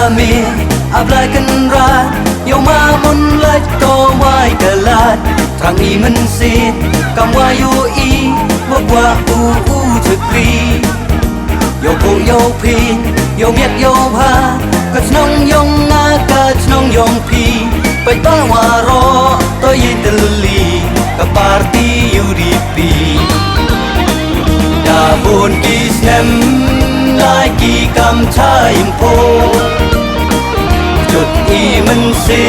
mi ablakan rat yo ma mun lach to wai kalat trang i men sit kam wa yo i wa kwa u chakri yo ko yo pin yo miet yo ha ka snong yong na ka snong yong pi pai ba wa ro to yin deli ka party UDP da bon kis nem lai ki kam chai poจุดอีมันเสี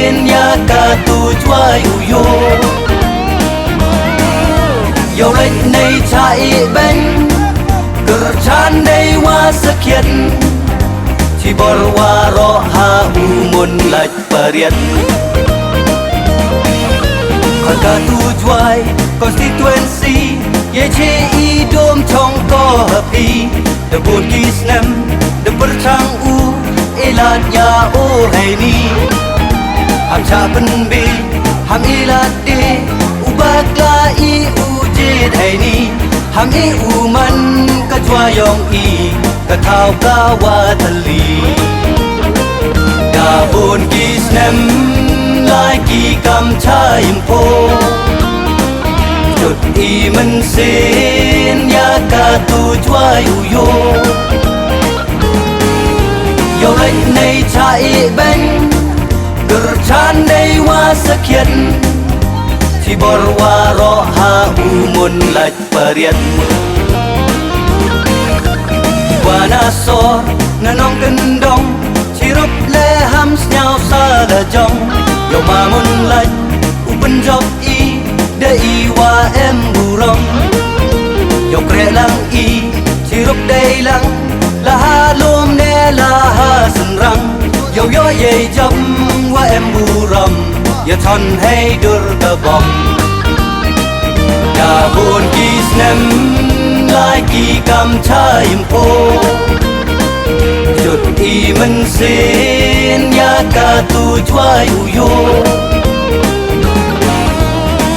ยนยากาตูช่วยอุโยโยเล็กในชายเบนเกิดฉันได้ว่าสักเขียนที่บรวารอหาอุมนหลัดปเรียนขากาตูช่วย constituency เยเชอีโดมชองก็พีเดบุนกิสเนมเดบรชังอูilat ya o hai ni ham cha ban be ham ilat de ubak la i u je hai ni ham e u man ka chwa yong i ka thao ka wa thali da bon ki snem lai ki kam cha im po chut i man sen ya ka tu chwa u yo yo ล็กในชายเบนเกิดฉันได้ว่าสักเขียนที่บรวารอหาอุมนหลัดปเรียนวานาโซนน้องกันดงที่รบและห้ำสเงาซาละจงโยมามุนหลัดอุปนจบอีเดอีว่าเอ็มบูรองโยเกรลังอีที่รบได้ลังละฮาลมเนละฮาสันรังโยโย่เย่จำว่าเอ็มบูรำอย่าทนให้ดุรตะบอมอย่าบนกีสเนมลายกีกำชายมโพจุดอีมันเสียนยากาตูช่วยอุโย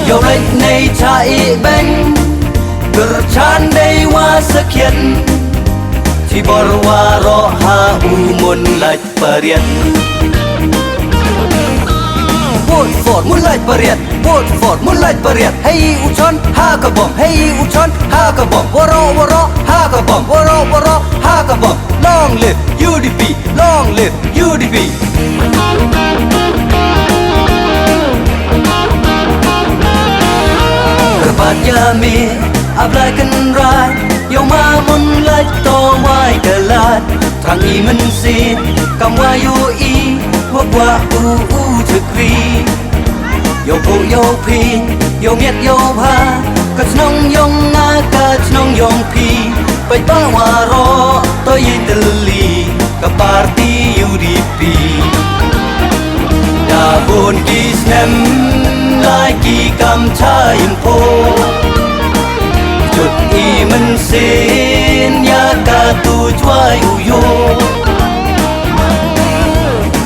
โยเล็กในชายเบนเกิดฉันได้ว่าสักเขียนที่บรวารอหาอุมนหลัดปเรียนโวตฟอร์ดมุนหลัดปเรียนโวตฟอร์ดมุนหลัดปเรียนให้อุชนฮากระบอกให้อุชนฮากระบอกวรอฮากระบอกวรอฮากระบอก Long live UDP Long live UDP Kebat yami ablakan rai yo ma mun lach to wai kalat trang i men sit kam wa yo i wa kwa u chakri yo ko yo pin yo miet yo ha ka snong yong na ka snong yong pi pai ba wa ro to yin deli ka party UDP da bon ki snem lai ki kam chai poจุดอีมันเสียนยากาตูช่วยอุโย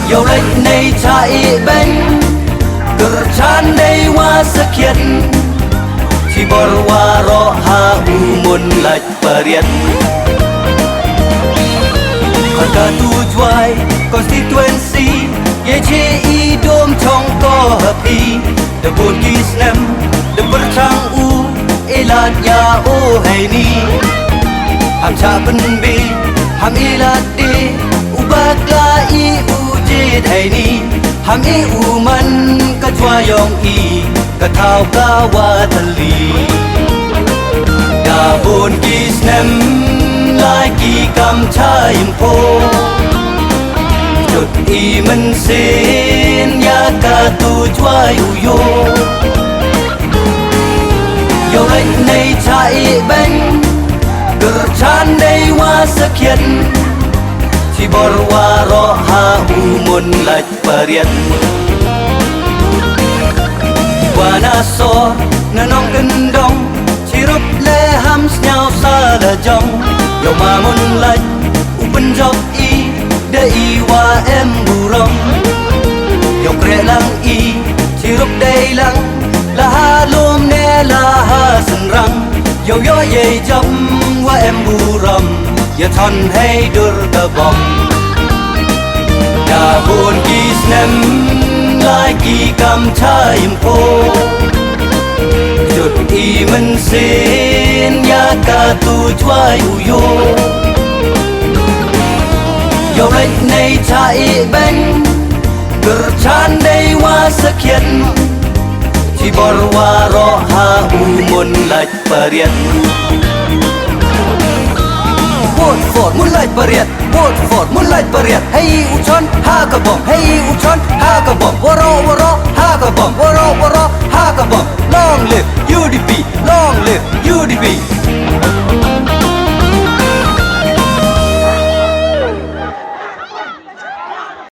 โยเล็กในชายเบนเกิดฉันได้ว่าสักเขียนที่บรวารอหาอุมนหลัดปเรียนขากาตูช่วย constituency เยเชอีโดมชองก็พีเดบุนกิสเนมเดบรชังอูilat ya o hai ni ham cha ban be ham ilat de ubak la i u je hai ni ham e u man ka chwa yong i ka thao ka wa thali da bon ki snem lai ki kam chai poจุดอีมันเสียนยากาตูช่วยอุโยโยเล็กในชายเบนเกิดฉันได้ว่าสักเขียนที่บรวารอหาอุมนหลัดปเรียนวานาโซนน้องกันดงที่รบและห้ำสเงาซาละจงโยมามุนหลัดอุปนจบอีเดอีว่าเอ็มบูรองโยเกรลังอีที่รบได้ลังละฮาลมเนละฮาสันรังโยโย่เย่จำว่าเอ็มบูรำอย่าทนให้ดุรตะบอม Nhà buồn kỳ nem lại kỳ cầm chai po Chut y mình xin nhà cả tu chuai uyo Yo lệnh này chạy bên Ger chan đây wa sekian Ci borwa roha umun laj pariat Woodford mulai pariat Woodford mulai pariat Hey ucon ha kabong Hey ucon ha kabong Waro waro